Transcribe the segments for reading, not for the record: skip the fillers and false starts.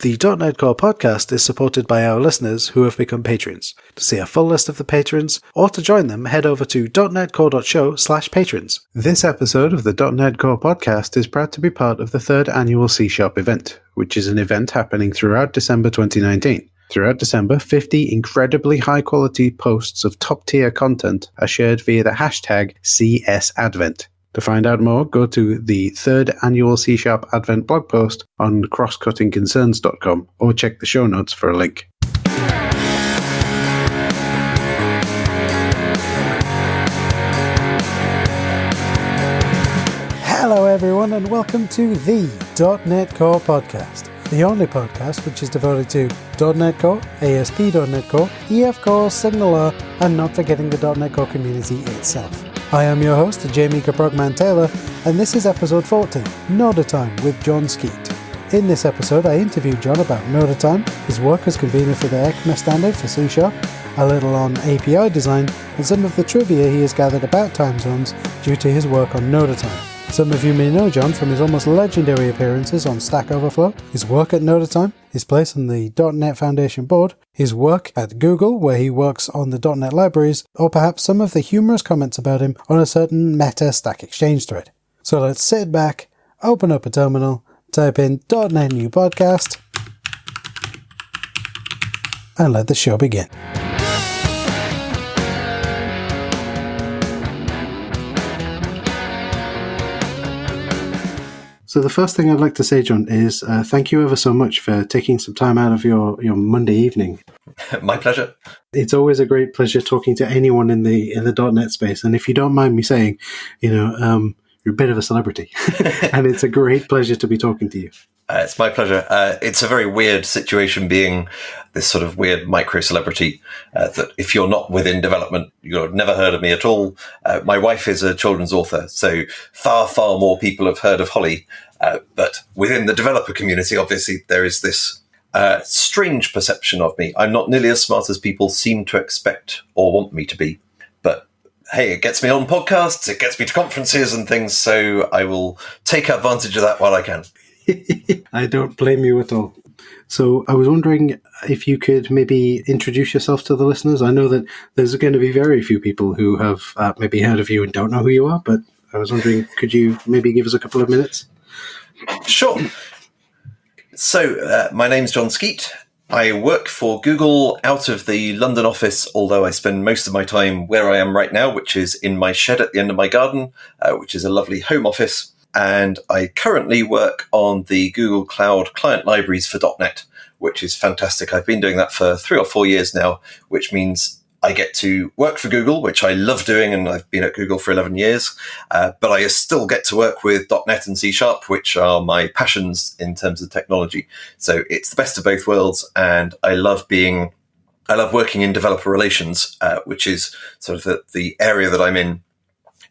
The .NET Core podcast is supported by our listeners who have become patrons. To see a full list of the patrons, or to join them, head over to .NETCore.show/patrons. This episode of the .NET Core podcast is proud to be part of the 3rd annual C# event, which is an event happening throughout December 2019. Throughout December, 50 incredibly high-quality posts of top-tier content are shared via the hashtag csadvent. To find out more, go to the 3rd annual C# Advent blog post on crosscuttingconcerns.com or check the show notes for a link. Hello everyone and welcome to the .NET Core podcast, the only podcast which is devoted to .NET Core, ASP.NET Core, EF Core, SignalR, and not forgetting the .NET Core community itself. I am your host, Jamie Caprogman-Taylor, and this is episode 14, NodaTime with Jon Skeet. In this episode, I interviewed Jon about NodaTime, his work as convener for the ECMA Standard for C#, a little on API design, and some of the trivia he has gathered about time zones due to his work on NodaTime. Some of you may know Jon from his almost legendary appearances on Stack Overflow, his work at NodaTime, his place on the .NET Foundation board, his work at Google where he works on the .NET libraries, or perhaps some of the humorous comments about him on a certain Meta Stack Exchange thread. So let's sit back, open up a terminal, type in .NET New Podcast, and let the show begin. So the first thing I'd like to say, Jon, is thank you ever so much for taking some time out of your Monday evening. My pleasure. It's always a great pleasure talking to anyone in the .NET space. And if you don't mind me saying, you're a bit of a celebrity. And it's a great pleasure to be talking to you. It's my pleasure. It's a very weird situation being this sort of weird micro-celebrity that if you're not within development, you've never heard of me at all. My wife is a children's author, so far, far more people have heard of Holly. But within the developer community, obviously, there is this strange perception of me. I'm not nearly as smart as people seem to expect or want me to be. But hey, it gets me on podcasts, it gets me to conferences and things, so I will take advantage of that while I can. I don't blame you at all. So I was wondering if you could maybe introduce yourself to the listeners. I know that there's going to be very few people who have maybe heard of you and don't know who you are, but I was wondering, could you maybe give us a couple of minutes? Sure. So my name's Jon Skeet. I work for Google out of the London office, although I spend most of my time where I am right now, which is in my shed at the end of my garden, which is a lovely home office. And I currently work on the Google Cloud client libraries for .NET, which is fantastic. I've been doing that for 3 or 4 years now, which means I get to work for Google, which I love doing, and I've been at Google for 11 years. But I still get to work with .NET and C#, which are my passions in terms of technology. So it's the best of both worlds, and I love working in developer relations, which is sort of the area that I'm in,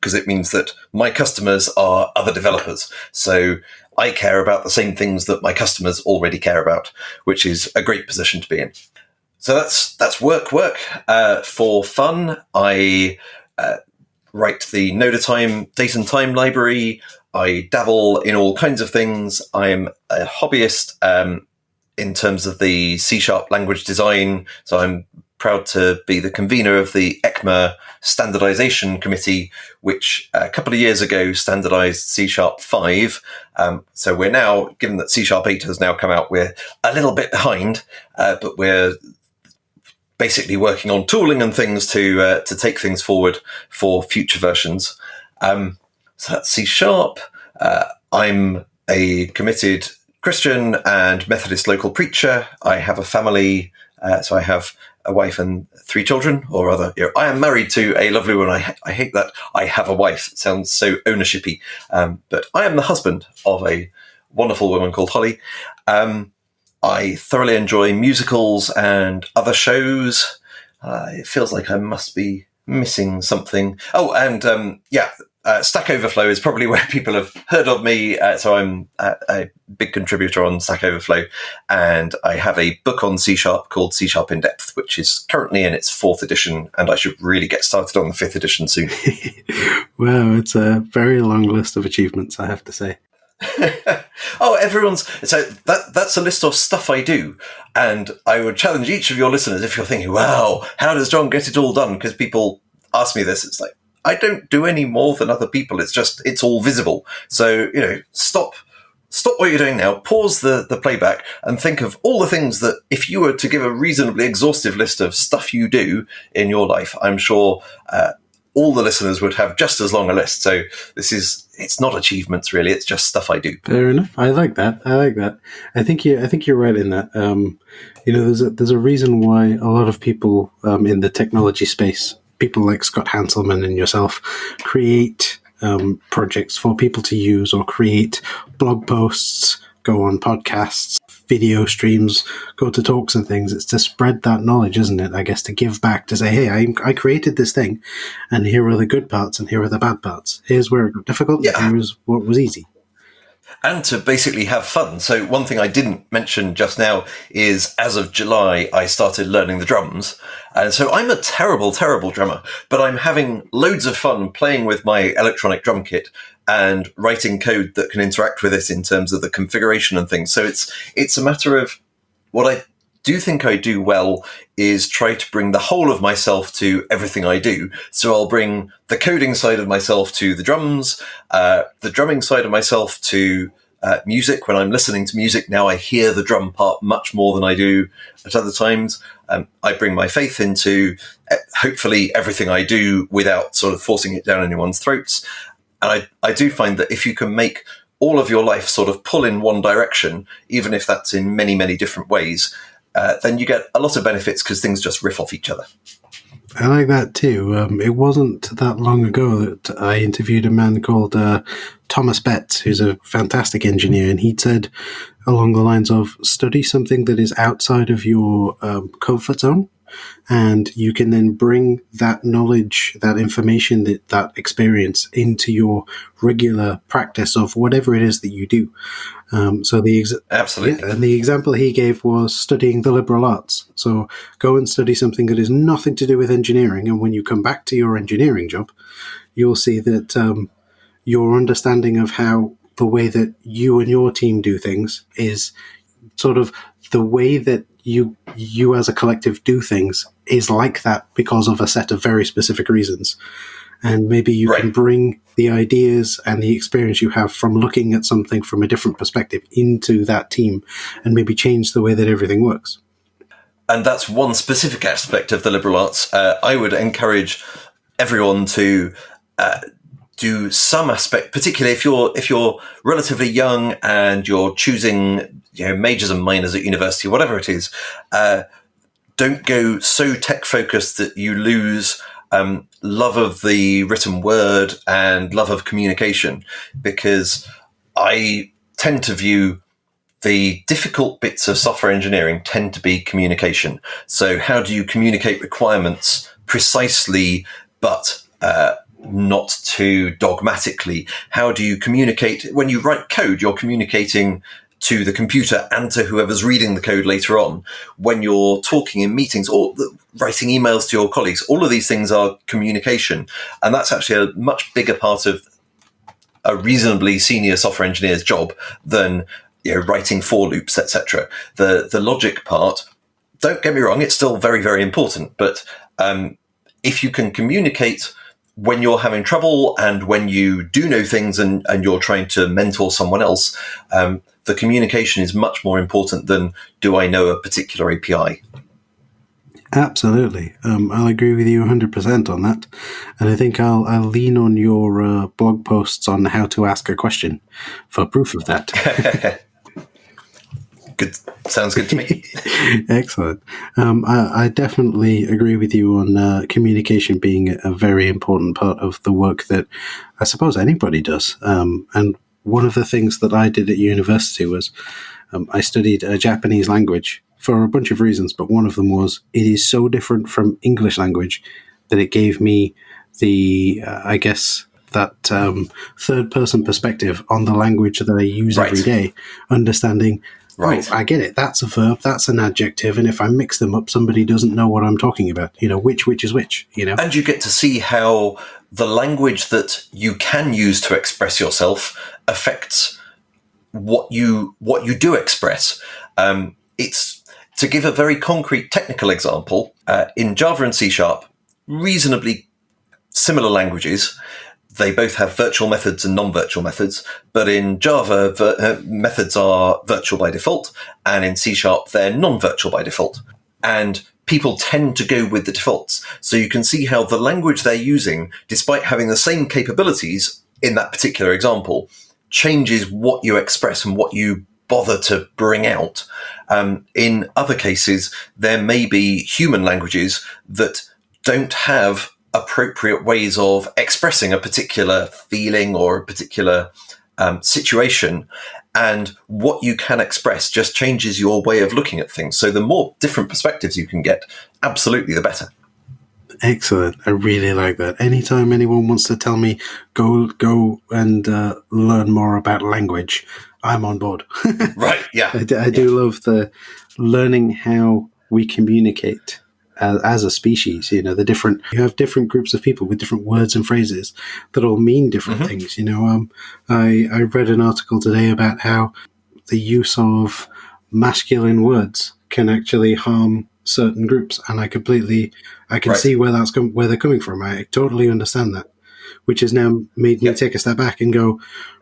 because it means that my customers are other developers. So I care about the same things that my customers already care about, which is a great position to be in. So that's work. For fun, I write the NodaTime date and time library. I dabble in all kinds of things. I'm a hobbyist in terms of the C# language design. So I'm proud to be the convener of the ECMA Standardization Committee, which a couple of years ago standardized C# 5. So we're now, given that C# 8 has now come out, we're a little bit behind, but we're basically working on tooling and things to take things forward for future versions. So that's C#. I'm a committed Christian and Methodist local preacher. I have a family, so I have a wife and 3 children, or rather, I am married to a lovely woman. I hate that I have a wife. It sounds so ownershipy. But I am the husband of a wonderful woman called Holly. I thoroughly enjoy musicals and other shows. It feels like I must be missing something. Oh, and Stack Overflow is probably where people have heard of me. So I'm a big contributor on Stack Overflow, and I have a book on C# called C# In Depth, which is currently in its 4th edition, and I should really get started on the 5th edition soon. Wow, it's a very long list of achievements, I have to say. Oh, so that's a list of stuff I do. And I would challenge each of your listeners, if you're thinking, wow, how does Jon get it all done? Because people ask me this. It's like, I don't do any more than other people. It's all visible. So, stop what you're doing now, pause the playback, and think of all the things that, if you were to give a reasonably exhaustive list of stuff you do in your life, I'm sure all the listeners would have just as long a list. So it's not achievements really, it's just stuff I do. Fair enough. I like that. I think you're right in that. There's a reason why a lot of people in the technology space, people like Scott Hanselman and yourself, create projects for people to use, or create blog posts, go on podcasts, video streams, go to talks and things. It's to spread that knowledge, isn't it? I guess to give back, to say, hey, I created this thing, and here are the good parts and here are the bad parts. Here's where it got difficult, and here's what was easy. And to basically have fun. So one thing I didn't mention just now is, as of July, I started learning the drums. And so I'm a terrible, terrible drummer, but I'm having loads of fun playing with my electronic drum kit and writing code that can interact with it in terms of the configuration and things. So it's a matter of, what I do think I do well is try to bring the whole of myself to everything I do. So I'll bring the coding side of myself to the drums, the drumming side of myself to music. When I'm listening to music now, I hear the drum part much more than I do at other times. I bring my faith into hopefully everything I do without sort of forcing it down anyone's throats. And I do find that if you can make all of your life sort of pull in one direction, even if that's in many, many different ways, then you get a lot of benefits because things just riff off each other. I like that too. It wasn't that long ago that I interviewed a man called Thomas Betts, who's a fantastic engineer, and he said along the lines of, study something that is outside of your comfort zone, and you can then bring that knowledge, that information, that experience into your regular practice of whatever it is that you do. Absolutely. Yeah, and the example he gave was studying the liberal arts. So go and study something that is nothing to do with engineering, and when you come back to your engineering job, you'll see that your understanding of how the way that you and your team do things is sort of the way that you as a collective do things is like that because of a set of very specific reasons. And maybe you can bring the ideas and the experience you have from looking at something from a different perspective into that team, and maybe change the way that everything works. And that's one specific aspect of the liberal arts. I would encourage everyone to do some aspect, particularly if you're relatively young and you're choosing majors and minors at university, whatever it is. Don't go so tech focused that you lose love of the written word and love of communication, because I tend to view the difficult bits of software engineering tend to be communication. So how do you communicate requirements precisely, but not too dogmatically? How do you communicate? When you write code, you're communicating to the computer and to whoever's reading the code later on. When you're talking in meetings or writing emails to your colleagues, all of these things are communication. And that's actually a much bigger part of a reasonably senior software engineer's job than writing for loops, etc. The logic part, don't get me wrong, it's still very, very important. But if you can communicate when you're having trouble and when you do know things and you're trying to mentor someone else, the communication is much more important than, do I know a particular API? Absolutely. I'll agree with you 100% on that. And I think I'll lean on your blog posts on how to ask a question for proof of that. Good. Sounds good to me. Excellent. I definitely agree with you on communication being a very important part of the work that I suppose anybody does. And one of the things that I did at university was I studied a Japanese language for a bunch of reasons, but one of them was it is so different from English language that it gave me the, that third-person perspective on the language that I use every day, understanding, right. Oh, I get it, that's a verb, that's an adjective, and if I mix them up, somebody doesn't know what I'm talking about, which is which, And you get to see how the language that you can use to express yourself affects what you do express. It's to give a very concrete technical example, in Java and C#, reasonably similar languages. They both have virtual methods and non-virtual methods, but in Java, methods are virtual by default, and in C# they're non-virtual by default. And people tend to go with the defaults. So you can see how the language they're using, despite having the same capabilities in that particular example, changes what you express and what you bother to bring out. In other cases, there may be human languages that don't have appropriate ways of expressing a particular feeling or a particular situation, and what you can express just changes your way of looking at things. So the more different perspectives you can get, absolutely the better. Excellent. I really like that. Anytime anyone wants to tell me go and learn more about language, I'm on board. Right, yeah. I do love the learning how we communicate as a species. You have different groups of people with different words and phrases that all mean different things. I read an article today about how the use of masculine words can actually harm certain groups, and I can see where they're coming from. I totally understand that, which has now made me take a step back and go,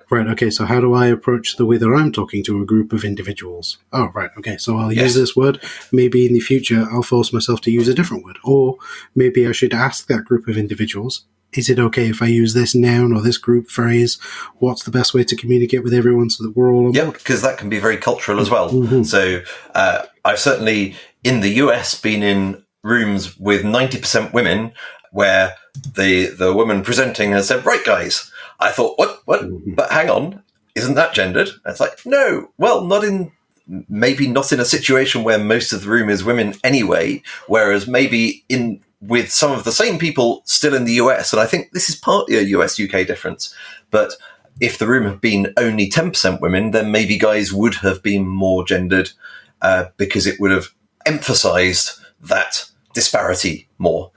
right, okay, so how do I approach the way that I'm talking to a group of individuals? Oh, right, okay, so I'll use this word. Maybe in the future I'll force myself to use a different word. Or maybe I should ask that group of individuals, is it okay if I use this noun or this group phrase? What's the best way to communicate with everyone so that we're all on board? Yeah, because that can be very cultural as well. Mm-hmm. So I've certainly, in the US, been in rooms with 90% women where the woman presenting has said, right, guys, I thought, what? But hang on, isn't that gendered? And it's like, no, well, maybe not in a situation where most of the room is women anyway, whereas maybe with some of the same people still in the US, and I think this is partly a US-UK difference, but if the room had been only 10% women, then maybe guys would have been more gendered because it would have emphasized that disparity more.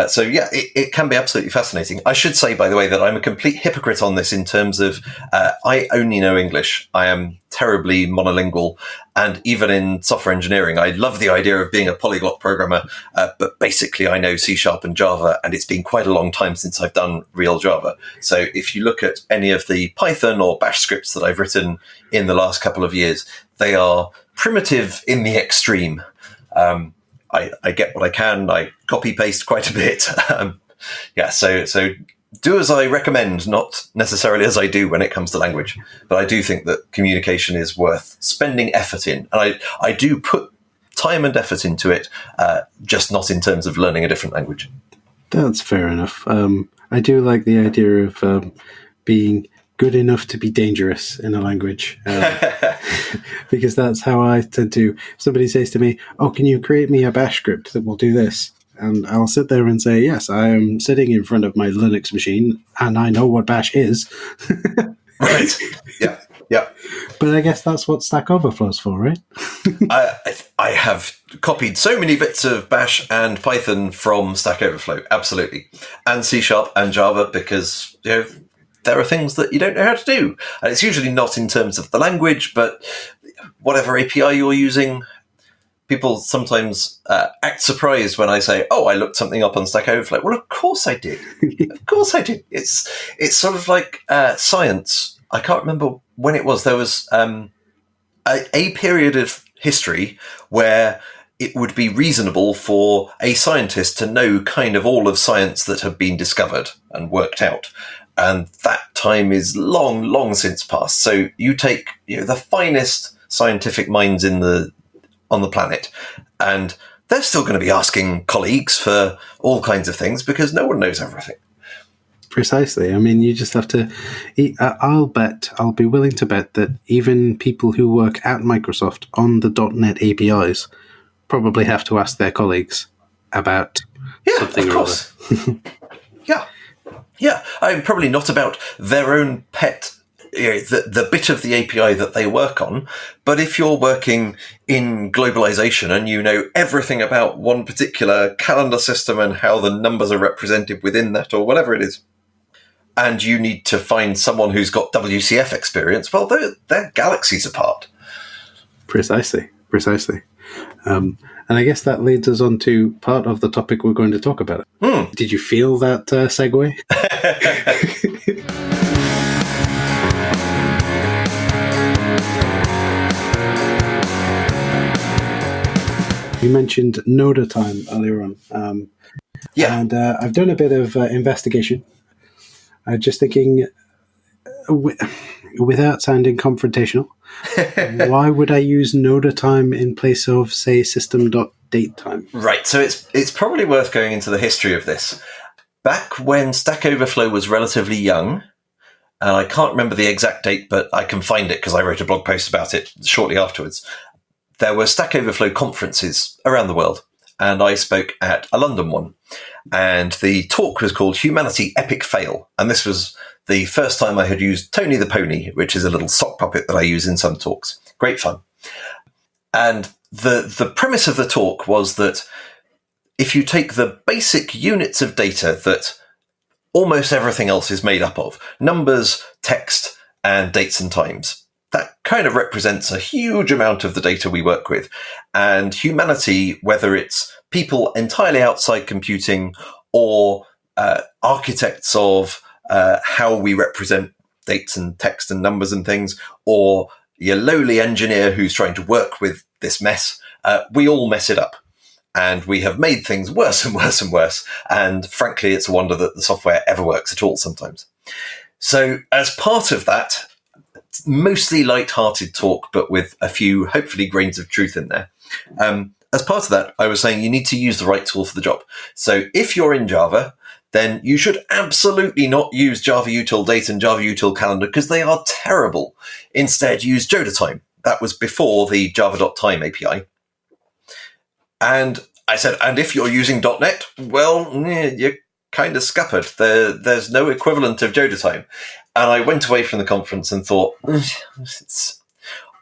So it can be absolutely fascinating. I should say, by the way, that I'm a complete hypocrite on this in terms of I only know English. I am terribly monolingual. And even in software engineering, I love the idea of being a polyglot programmer. But basically, I know C# and Java, and it's been quite a long time since I've done real Java. So if you look at any of the Python or Bash scripts that I've written in the last couple of years, they are primitive in the extreme. I get what I can. I copy paste quite a bit. So do as I recommend, not necessarily as I do when it comes to language. But I do think that communication is worth spending effort in. And I do put time and effort into it, just not in terms of learning a different language. That's fair enough. I do like the idea of being good enough to be dangerous in a language, because that's how I tend to. If somebody says to me, oh, can you create me a bash script that will do this? And I'll sit there and say, yes, I am sitting in front of my Linux machine and I know what bash is. Right. Yeah. But I guess that's what Stack Overflow's for, right? I have copied so many bits of Bash and Python from Stack Overflow, absolutely. And C# and Java, because, there are things that you don't know how to do. And it's usually not in terms of the language, but whatever API you're using, people sometimes act surprised when I say, oh, I looked something up on Stack Overflow. Well, of course I did. Of course I did. It's sort of like science. I can't remember when it was. There was a period of history where it would be reasonable for a scientist to know kind of all of science that had been discovered and worked out. And that time is long, long since past. So you take the finest scientific minds on the planet, and they're still going to be asking colleagues for all kinds of things because no one knows everything. Precisely. I mean, you just have to. I'll be willing to bet that even people who work at Microsoft on the .NET APIs probably have to ask their colleagues about something of course. Yeah, I'm probably not about their own pet, the bit of the API that they work on. But if you're working in globalization and you know everything about one particular calendar system and how the numbers are represented within that or whatever it is, and you need to find someone who's got WCF experience, well, they're galaxies apart. Precisely. And I guess that leads us on to part of the topic we're going to talk about. Did you feel that segue? You mentioned NodaTime earlier on. Yeah. And I've done a bit of investigation. I'm just thinking, without sounding confrontational, why would I use NodaTime in place of, say, system.datetime? Right, so it's probably worth going into the history of this. Back when Stack Overflow was relatively young, and I can't remember the exact date, but I can find it because I wrote a blog post about it shortly afterwards. There were Stack Overflow conferences around the world, and I spoke at a London one. And the talk was called Humanity Epic Fail. And this was the first time I had used Tony the Pony, which is a little sock puppet that I use in some talks. Great fun. And the premise of the talk was that if you take the basic units of data that almost everything else is made up of, numbers, text, and dates and times, that kind of represents a huge amount of the data we work with. And humanity, whether it's people entirely outside computing or architects of how we represent dates and text and numbers and things, or your lowly engineer who's trying to work with this mess, we all mess it up. And we have made things worse and worse and worse. And frankly, it's a wonder that the software ever works at all sometimes. So as part of that, mostly light-hearted talk, but with a few, hopefully, grains of truth in there. As part of that, I was saying you need to use the right tool for the job. So if you're in Java, then you should absolutely not use Java util date and Java util calendar because they are terrible. Instead, use NodaTime. That was before the java.time API. And I said, and if you're using .NET, well, you're kind of scuppered. There's no equivalent of NodaTime. And I went away from the conference and thought,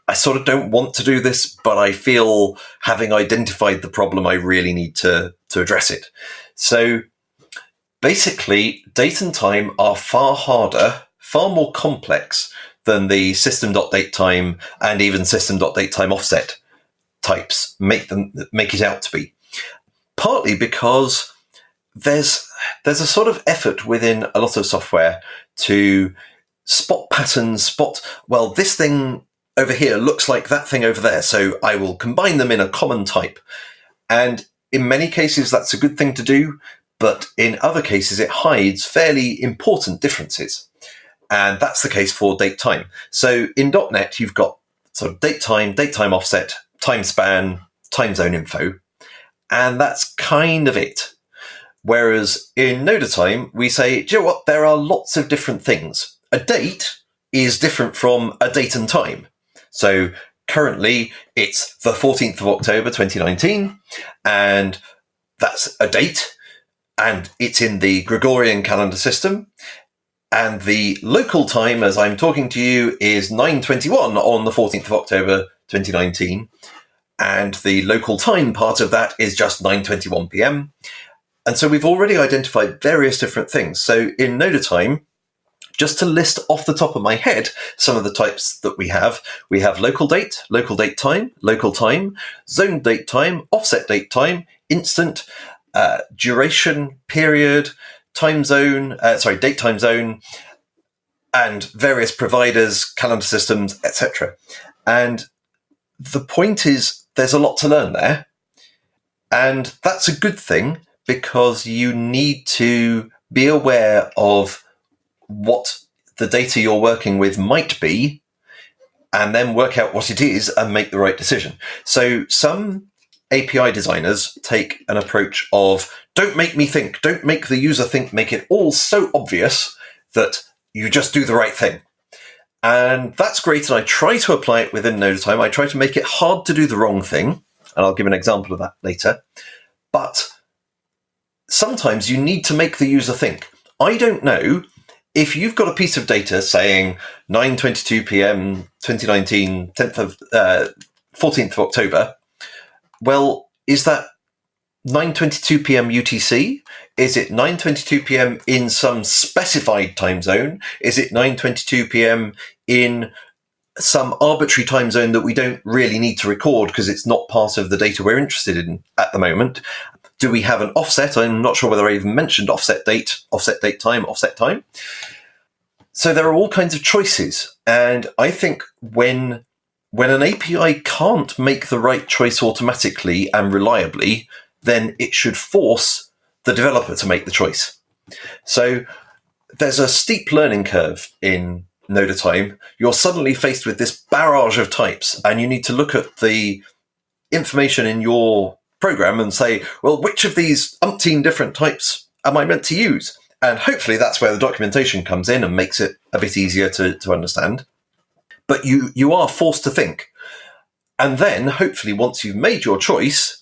I sort of don't want to do this, but I feel having identified the problem, I really need to address it. So basically, date and time are far harder, far more complex than the system.datetime and even system.datetime offset types make it out to be. Partly because there's a sort of effort within a lot of software to spot patterns, well, this thing over here looks like that thing over there, so I will combine them in a common type. And in many cases, that's a good thing to do, but in other cases, it hides fairly important differences. And that's the case for date time. So in .NET, you've got sort of date time offset, time span, time zone info, and that's kind of it. Whereas in NodaTime, we say, do you know what? There are lots of different things. A date is different from a date and time. So currently, it's the 14th of October, 2019, and that's a date, and it's in the Gregorian calendar system. And the local time, as I'm talking to you, is 9:21 on the 14th of October, 2019. And the local time part of that is just 9:21 p.m. And so we've already identified various different things. So in NodaTime, just to list off the top of my head some of the types that we have local date time, zone date time, offset date time, instant, duration, period, time zone, date time zone, and various providers, calendar systems, etc. And the point is, there's a lot to learn there. And that's a good thing because you need to be aware of what the data you're working with might be and then work out what it is and make the right decision. So some API designers take an approach of don't make me think, don't make the user think, make it all so obvious that you just do the right thing. And that's great, and I try to apply it within NodaTime. I try to make it hard to do the wrong thing, and I'll give an example of that later. But sometimes you need to make the user think. I don't know if you've got a piece of data saying 9:22 p.m. 2019, 14th of October. Well, is that 9:22 p.m. UTC? Is it 9:22 p.m. in some specified time zone? Is it 9:22 p.m. in some arbitrary time zone that we don't really need to record because it's not part of the data we're interested in at the moment? Do we have an offset? I'm not sure whether I even mentioned offset date time. So there are all kinds of choices. And I think when an API can't make the right choice automatically and reliably, then it should force the developer to make the choice. So there's a steep learning curve in NodaTime. You're suddenly faced with this barrage of types, and you need to look at the information in your program and say, well, which of these umpteen different types am I meant to use? And hopefully that's where the documentation comes in and makes it a bit easier to understand. But you are forced to think. And then, hopefully, once you've made your choice,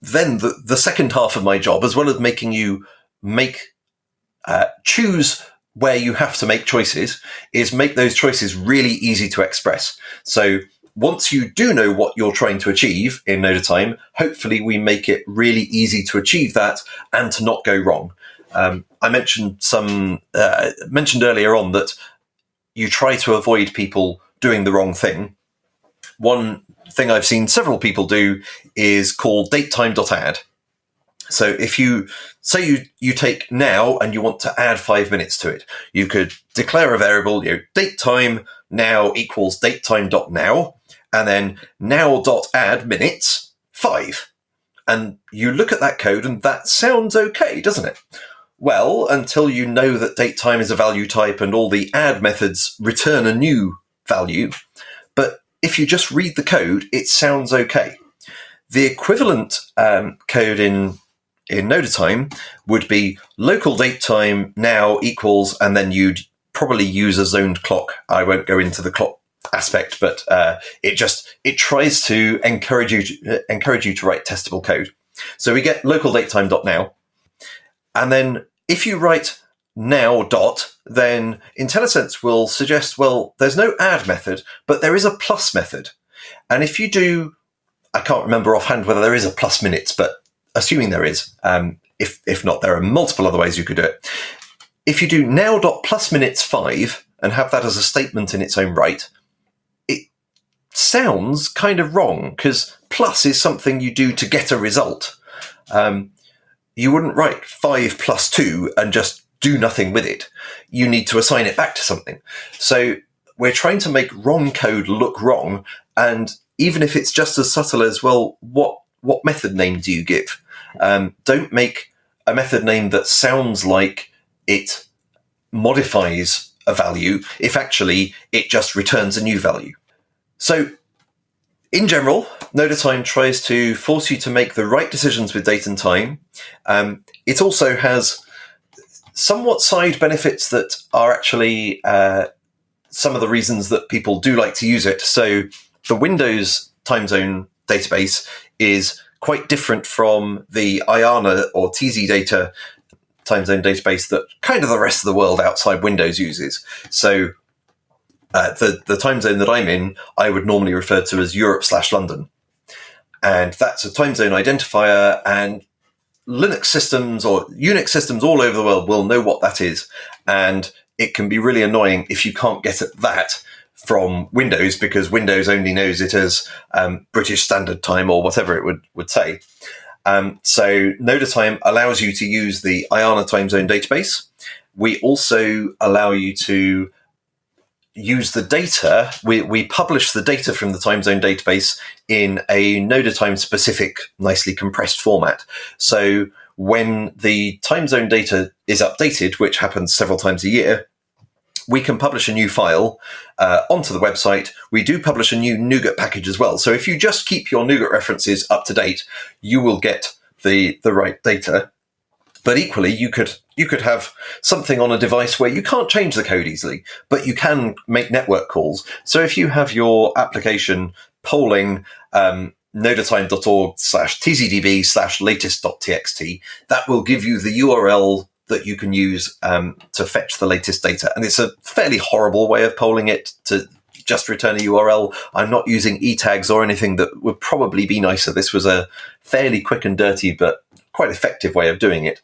then the second half of my job, as well as making you choose where you have to make choices, is make those choices really easy to express. So once you do know what you're trying to achieve in NodaTime, hopefully we make it really easy to achieve that and to not go wrong. I mentioned earlier on that you try to avoid people doing the wrong thing. One thing I've seen several people do is called datetime.add. So if you say you take now and you want to add 5 minutes to it, you could declare a variable, datetime now equals datetime.now, and then now.add minutes 5. And you look at that code and that sounds okay, doesn't it? Well, until you know that datetime is a value type and all the add methods return a new value. But if you just read the code, it sounds okay. The equivalent code in NodaTime would be local datetime now equals, and then you'd probably use a zoned clock. I won't go into the clock aspect, but it tries to encourage you to write testable code. So we get local datetime.now, and then if you write now dot, then IntelliSense will suggest, well, there's no add method, but there is a plus method. And if you do, I can't remember offhand whether there is a plus minutes, but assuming there is, if not, there are multiple other ways you could do it. If you do now dot plus minutes 5 and have that as a statement in its own right, it sounds kind of wrong because plus is something you do to get a result. You wouldn't write 5 plus 2 and just do nothing with it. You need to assign it back to something. So we're trying to make wrong code look wrong. And even if it's just as subtle as, well, what method name do you give? Don't make a method name that sounds like it modifies a value if actually it just returns a new value. So in general, NodaTime tries to force you to make the right decisions with date and time. It also has somewhat side benefits that are actually some of the reasons that people do like to use it. So the Windows time zone database is quite different from the IANA or TZ data time zone database that kind of the rest of the world outside Windows uses. So the time zone that I'm in, I would normally refer to as Europe/London. And that's a time zone identifier, and Linux systems or Unix systems all over the world will know what that is. And it can be really annoying if you can't get at that from Windows, because Windows only knows it as British Standard Time or whatever it would say. So NodaTime allows you to use the IANA time zone database. We also allow you to use the data. We publish the data from the time zone database in a NodaTime specific, nicely compressed format. So when the time zone data is updated, which happens several times a year, we can publish a new file onto the website. We do publish a new NuGet package as well. So if you just keep your NuGet references up to date, you will get the right data. But equally, you could have something on a device where you can't change the code easily, but you can make network calls. So if you have your application polling nodatime.org/tzdb/latest.txt, that will give you the URL that you can use to fetch the latest data. And it's a fairly horrible way of polling it to just return a URL. I'm not using e-tags or anything that would probably be nicer. This was a fairly quick and dirty, but quite effective way of doing it.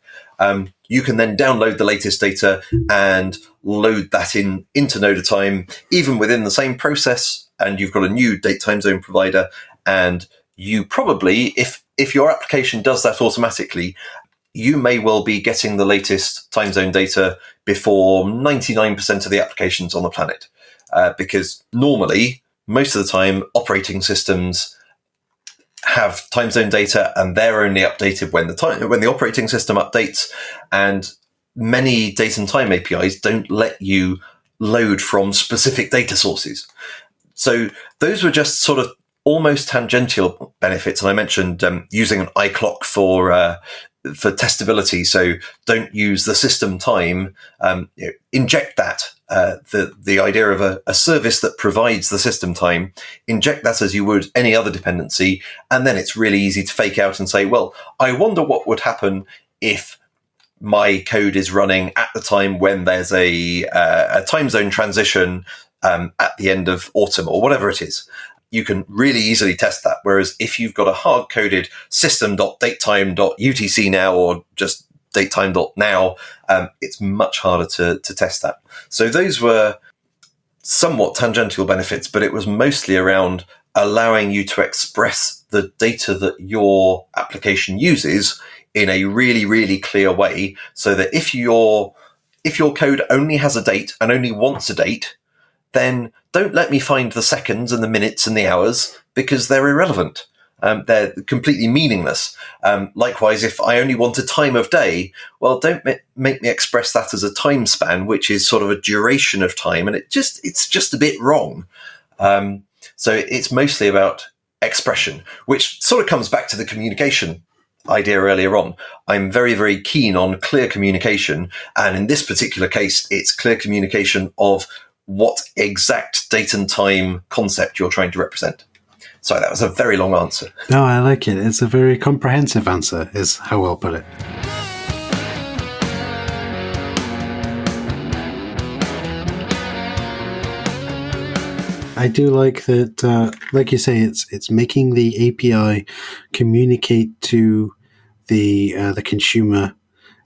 You can then download the latest data and load that into NodaTime, even within the same process. And you've got a new date time zone provider. And you probably, if your application does that automatically, you may well be getting the latest time zone data before 99% of the applications on the planet. Because normally, most of the time, operating systems have time zone data, and they're only updated when the operating system updates. And many date and time APIs don't let you load from specific data sources. So those were just sort of almost tangential benefits. And I mentioned using an iClock for testability. So don't use the system time. Inject that. The idea of a service that provides the system time, inject that as you would any other dependency, and then it's really easy to fake out and say, well, I wonder what would happen if my code is running at the time when there's a time zone transition at the end of autumn or whatever it is. You can really easily test that. Whereas if you've got a hard-coded system.datetime.utc now or just datetime.now, it's much harder to test that. So those were somewhat tangential benefits, but it was mostly around allowing you to express the data that your application uses in a really, really clear way, so that if your code only has a date and only wants a date, then don't let me find the seconds and the minutes and the hours, because they're irrelevant. They're completely meaningless. Likewise, if I only want a time of day, well, don't make me express that as a time span, which is sort of a duration of time, and it's just a bit wrong. So it's mostly about expression, which sort of comes back to the communication idea earlier on. I'm very, very keen on clear communication, and in this particular case, it's clear communication of what exact date and time concept you're trying to represent. Sorry, that was a very long answer. No, I like it. It's a very comprehensive answer, is how I'll put it. I do like that, like you say, it's making the API communicate to the consumer,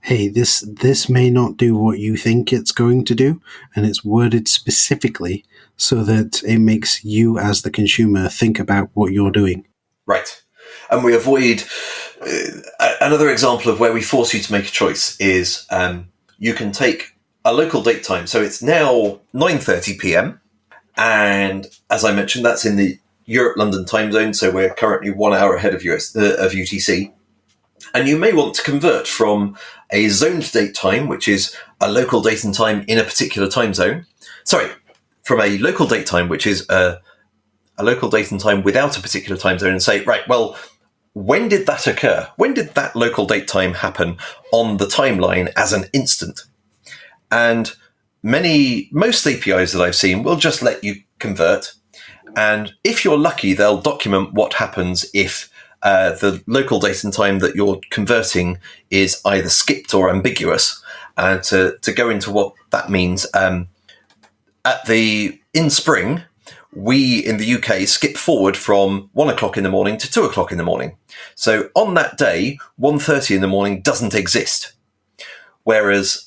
hey, this may not do what you think it's going to do, and it's worded specifically so that it makes you as the consumer think about what you're doing. Right. And we avoid... another example of where we force you to make a choice is you can take a local date time. So it's now 9:30 p.m. And as I mentioned, that's in the Europe-London time zone. So we're currently 1 hour ahead of UTC. And you may want to convert from a zoned date time, which is a local date and time in a particular time zone. Sorry, from a local date time, which is a local date and time without a particular time zone, and say, right, well, when did that occur? When did that local date time happen on the timeline as an instant? And most APIs that I've seen will just let you convert. And if you're lucky, they'll document what happens if the local date and time that you're converting is either skipped or ambiguous. And to go into what that means, in spring, we in the UK skip forward from 1 o'clock in the morning to 2 o'clock in the morning. So on that day, 1:30 in the morning doesn't exist. Whereas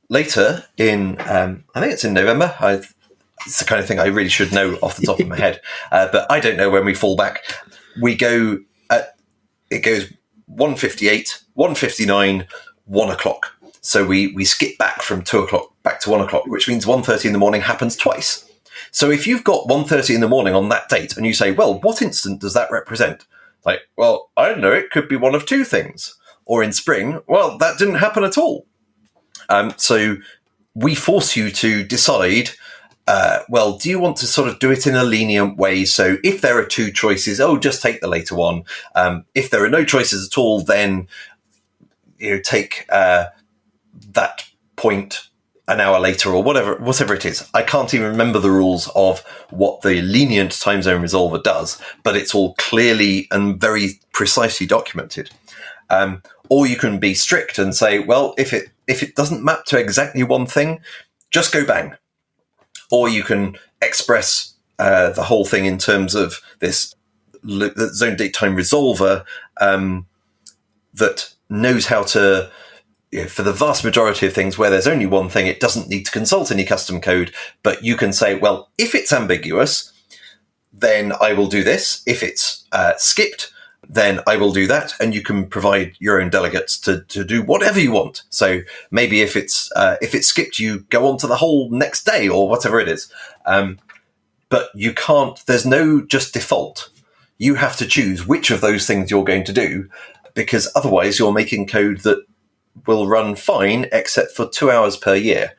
later in, I think it's in November, it's the kind of thing I really should know off the top of my head, but I don't know when we fall back. We go, it goes 1:58, 1:59, 1 o'clock. So we skip back from 2 o'clock back to 1 o'clock, which means 1:30 in the morning happens twice. So if you've got 1:30 in the morning on that date and you say, well, what instant does that represent? Like, well, I don't know, it could be one of two things. Or in spring, well, that didn't happen at all. So we force you to decide, well, do you want to sort of do it in a lenient way? So if there are two choices, just take the later one. If there are no choices at all, then take that point an hour later or whatever it is. I can't even remember the rules of what the lenient time zone resolver does, but it's all clearly and very precisely documented. Or you can be strict and say, well, if it doesn't map to exactly one thing, just go bang. Or you can express the whole thing in terms of this zone date time resolver that knows how to, for the vast majority of things where there's only one thing, it doesn't need to consult any custom code, but you can say, well, if it's ambiguous, then I will do this. If it's skipped, then I will do that. And you can provide your own delegates to do whatever you want. So maybe if it's skipped, you go on to the whole next day or whatever it is. But you can't, there's no just default. You have to choose which of those things you're going to do, because otherwise you're making code that will run fine except for 2 hours per year.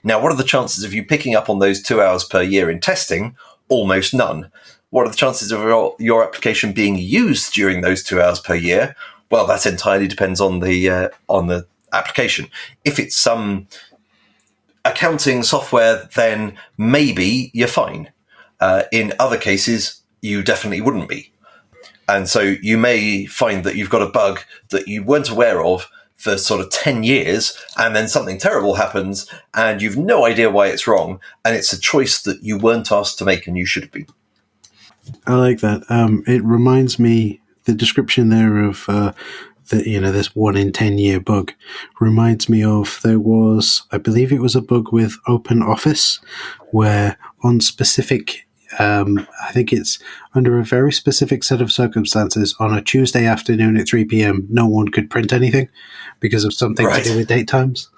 Now, what are the chances of you picking up on those 2 hours per year in testing? Almost none. What are the chances of your application being used during those 2 hours per year? Well, that entirely depends on the application. If it's some accounting software, then maybe you're fine. In other cases, you definitely wouldn't be. And so you may find that you've got a bug that you weren't aware of for sort of 10 years, and then something terrible happens, and you've no idea why it's wrong, and it's a choice that you weren't asked to make and you should have been. I like that. It reminds me, the description there of this 1 in 10 year bug reminds me of, there was, I believe it was a bug with Open Office, where on specific, I think it's under a very specific set of circumstances, on a Tuesday afternoon at 3 p.m, no one could print anything because of something to do with date times.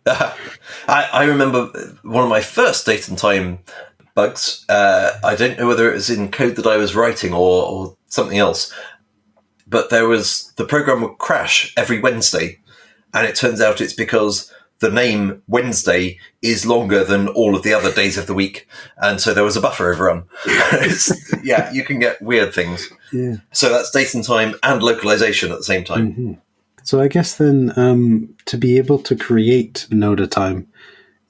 I remember one of my first date and time bugs. I don't know whether it was in code that I was writing or something else, but the program would crash every Wednesday, and it turns out it's because the name Wednesday is longer than all of the other days of the week, and so there was a buffer overrun. Yeah, you can get weird things. Yeah. So that's date and time and localization at the same time. Mm-hmm. So I guess then to be able to create NodaTime,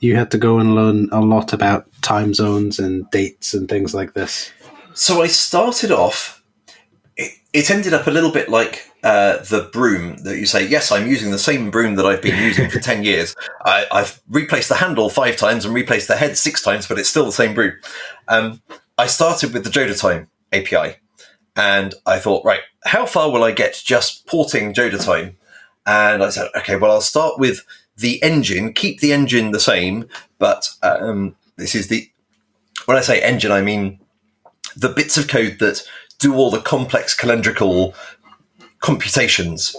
you had to go and learn a lot about time zones and dates and things like this. So I started off, it ended up a little bit like the broom that you say, yes, I'm using the same broom that I've been using for 10 years. I've replaced the handle 5 times and replaced the head 6 times, but it's still the same broom. I started with the NodaTime API, and I thought, right, how far will I get just porting NodaTime? And I said, okay, well, I'll start with the engine, keep the engine the same, but this is when I say engine, I mean the bits of code that do all the complex calendrical computations.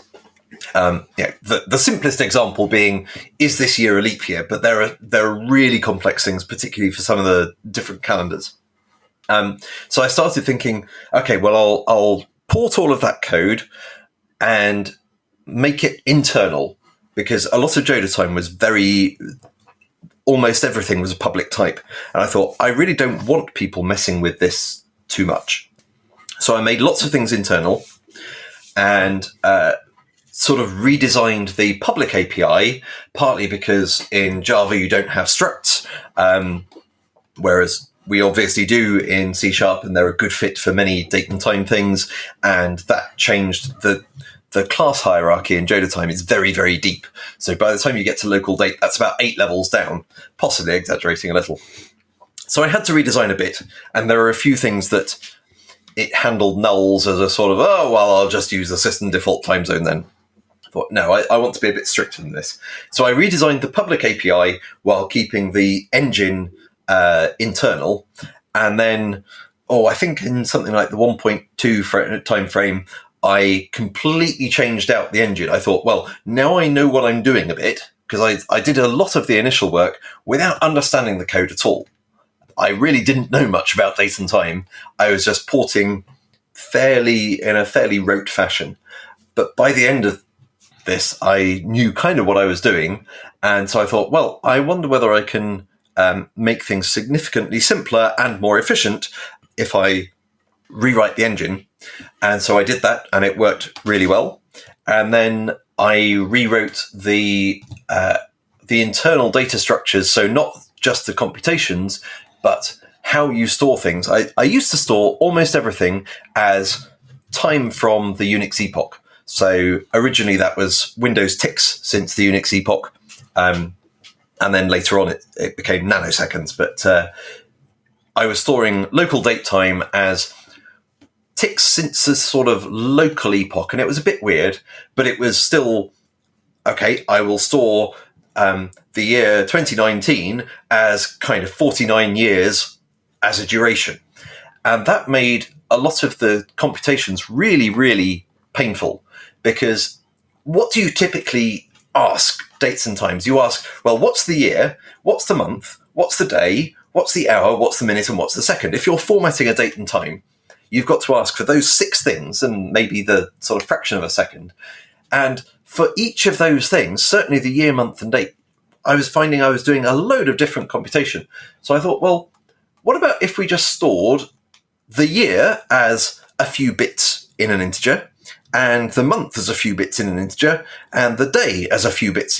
The simplest example being, is this year a leap year? But there are really complex things, particularly for some of the different calendars. So I started thinking, okay, well, I'll port all of that code and make it internal, because a lot of NodaTime was almost everything was a public type. And I thought, I really don't want people messing with this too much. So I made lots of things internal and sort of redesigned the public API, partly because in Java you don't have structs, whereas we obviously do in C#, and they're a good fit for many date and time things. And that changed the class hierarchy in NodaTime is very, very deep. So by the time you get to local date, that's about 8 levels down, possibly exaggerating a little. So I had to redesign a bit, and there are a few things that it handled nulls as a sort of, oh, well, I'll just use the system default time zone then. I thought, no, I want to be a bit stricter than this. So I redesigned the public API while keeping the engine internal. And then, I think in something like the 1.2 time frame, I completely changed out the engine. I thought, well, now I know what I'm doing a bit, because I did a lot of the initial work without understanding the code at all. I really didn't know much about date and time. I was just porting in a fairly rote fashion. But by the end of this, I knew kind of what I was doing. And so I thought, well, I wonder whether I can make things significantly simpler and more efficient if I rewrite the engine. And so I did that, and it worked really well. And then I rewrote the internal data structures, so not just the computations, but how you store things. I used to store almost everything as time from the Unix epoch. So originally that was Windows ticks since the Unix epoch. And then later on it became nanoseconds. But I was storing local date time as ticks since a sort of local epoch, and it was a bit weird, but it was still, okay, I will store the year 2019 as kind of 49 years as a duration. And that made a lot of the computations really, really painful, because what do you typically ask dates and times? You ask, well, what's the year? What's the month? What's the day? What's the hour? What's the minute? And what's the second? If you're formatting a date and time, you've got to ask for those 6 things and maybe the sort of fraction of a second. And for each of those things, certainly the year, month, and date, I was finding I was doing a load of different computation. So I thought, well, what about if we just stored the year as a few bits in an integer, and the month as a few bits in an integer, and the day as a few bits?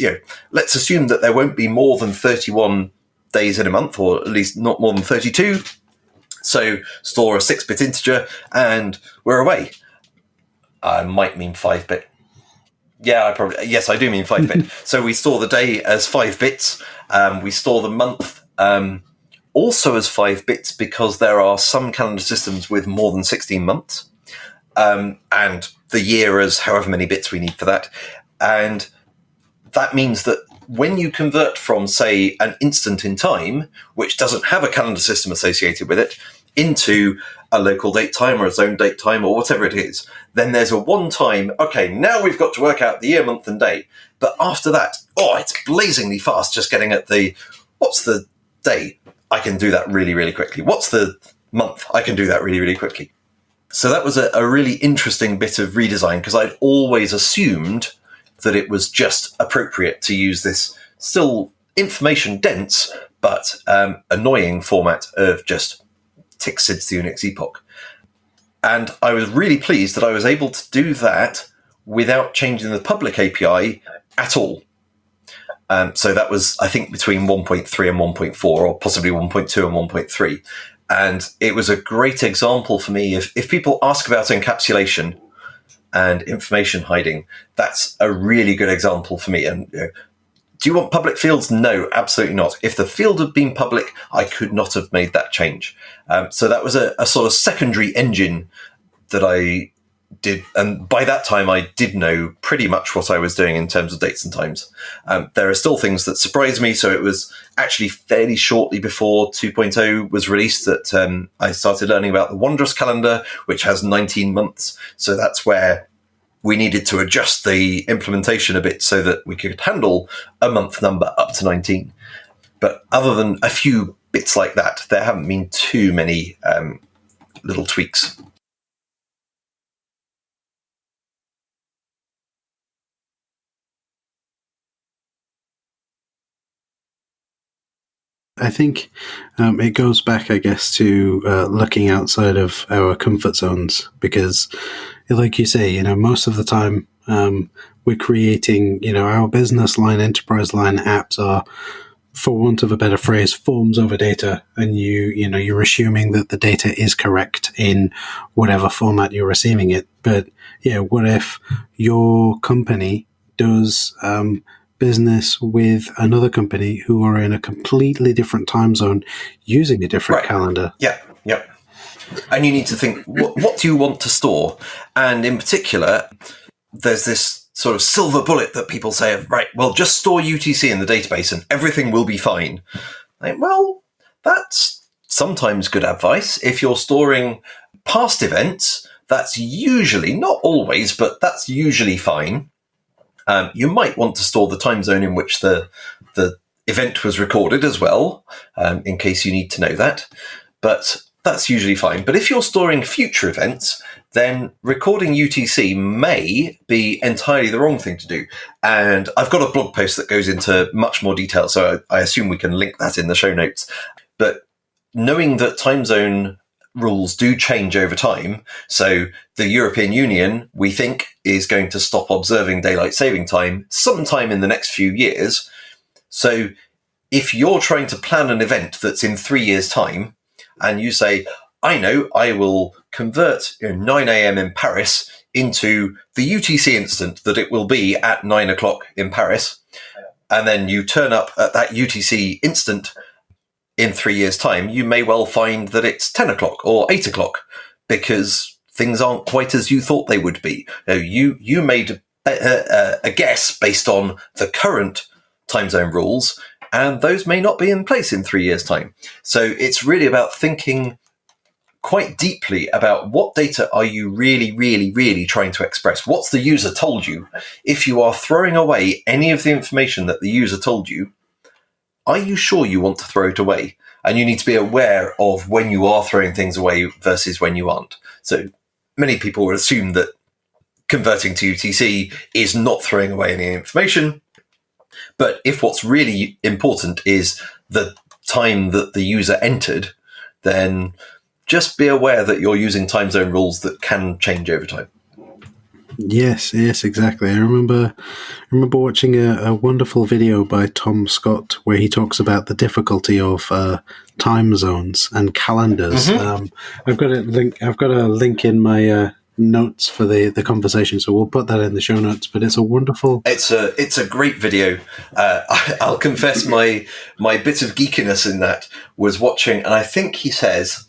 Let's assume that there won't be more than 31 days in a month, or at least not more than 32. So store a 6-bit integer, and we're away. I might mean 5-bit. Yeah, yes, I do mean 5-bit. So we store the day as 5 bits. We store the month also as 5 bits, because there are some calendar systems with more than 16 months, and the year as however many bits we need for that. And that means that when you convert from, say, an instant in time, which doesn't have a calendar system associated with it, into a local date time or a zone date time or whatever it is, then there's a one-time, okay, now we've got to work out the year, month, and day. But after that, it's blazingly fast just getting at what's the day? I can do that really, really quickly. What's the month? I can do that really, really quickly. So that was a really interesting bit of redesign, because I'd always assumed that it was just appropriate to use this still information dense but annoying format of just ticks since the Unix epoch. And I was really pleased that I was able to do that without changing the public API at all. So that was, I think, between 1.3 and 1.4, or possibly 1.2 and 1.3. And it was a great example for me. If people ask about encapsulation and information hiding, that's a really good example for me. And do you want public fields? No, absolutely not. If the field had been public, I could not have made that change. So that was a sort of secondary engine that I did. And by that time, I did know pretty much what I was doing in terms of dates and times. There are still things that surprise me. So it was actually fairly shortly before 2.0 was released that I started learning about the Wondrous calendar, which has 19 months. So that's where we needed to adjust the implementation a bit so that we could handle a month number up to 19. But other than a few bits like that, there haven't been too many little tweaks. I think it goes back, I guess, to looking outside of our comfort zones, because, like you say, most of the time we're creating, our business line, enterprise line apps are, for want of a better phrase, forms over data, and you're assuming that the data is correct in whatever format you're receiving it. But what if your company does business with another company who are in a completely different time zone using a different calendar? Yeah. And you need to think, what do you want to store? And in particular, there's this sort of silver bullet that people say, right, well, just store UTC in the database and everything will be fine. Well, that's sometimes good advice. If you're storing past events, that's usually, not always, but that's usually fine. You might want to store the time zone in which the event was recorded as well, in case you need to know that. But that's usually fine. But if you're storing future events, then recording UTC may be entirely the wrong thing to do. And I've got a blog post that goes into much more detail, so I assume we can link that in the show notes. But knowing that time zone rules do change over time. So the European Union, we think, is going to stop observing daylight saving time sometime in the next few years. So if you're trying to plan an event that's in 3 years' time, and you say, I know I will convert 9 a.m. in Paris into the UTC instant that it will be at 9 o'clock in Paris, and then you turn up at that UTC instant in 3 years' time, you may well find that it's 10 o'clock or 8 o'clock, because things aren't quite as you thought they would be. You made a guess based on the current time zone rules, and those may not be in place in 3 years' time. So it's really about thinking quite deeply about what data are you really, really, really trying to express? What's the user told you? If you are throwing away any of the information that the user told you, are you sure you want to throw it away? And you need to be aware of when you are throwing things away versus when you aren't. So many people would assume that converting to UTC is not throwing away any information. But if what's really important is the time that the user entered, then just be aware that you're using time zone rules that can change over time. Yes, exactly. I remember watching a wonderful video by Tom Scott where he talks about the difficulty of time zones and calendars. Mm-hmm. I've got a link in my notes for the conversation, so we'll put that in the show notes. But it's a wonderful. It's a great video. I'll confess my bit of geekiness in that was watching, and I think he says,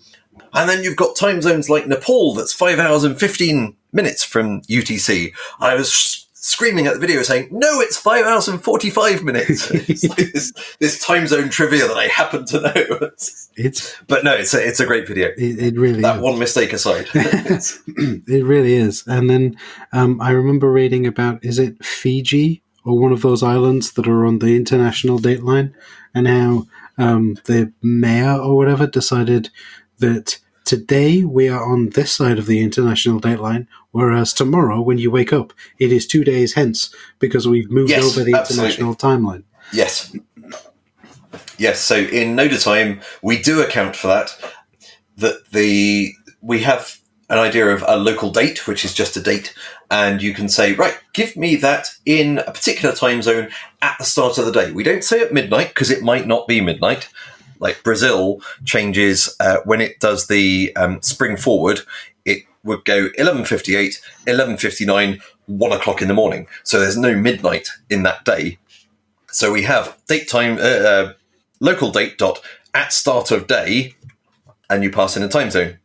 and then you've got time zones like Nepal that's 5 hours and 15 minutes from UTC. I was screaming at the video saying, no, it's 5 hours and 45 minutes. this time zone trivia that I happen to know. But no, it's a great video. It really that is. One mistake aside. It really is. And then I remember reading about, is it Fiji or one of those islands that are on the international dateline, and how the mayor or whatever decided that today we are on this side of the international dateline, whereas tomorrow when you wake up, it is 2 days hence because we've moved over the international timeline. Yes. So in NodaTime, we do account for that we have an idea of a local date, which is just a date, and you can say, right, give me that in a particular time zone at the start of the day. We don't say at midnight because it might not be midnight. Like Brazil changes when it does the spring forward, it would go 11:58, 11:59, 1 o'clock in the morning. So there's no midnight in that day. So we have date time, local date dot at start of day, and you pass in a time zone.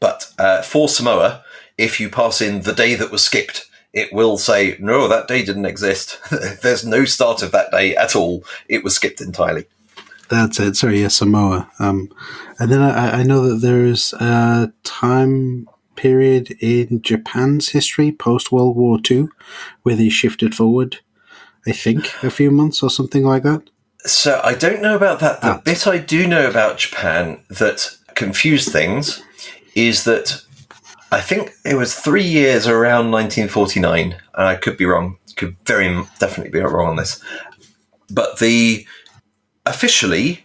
But for Samoa, if you pass in the day that was skipped, it will say, no, that day didn't exist. There's no start of that day at all. It was skipped entirely. That's it. Sorry, yes, Samoa. And then I know that there is a time period in Japan's history, post-World War II, where they shifted forward, I think, a few months or something like that. So I don't know about that. The bit I do know about Japan that confused things is that I think it was 3 years around 1949, and I could be wrong. Could very definitely be wrong on this. But officially,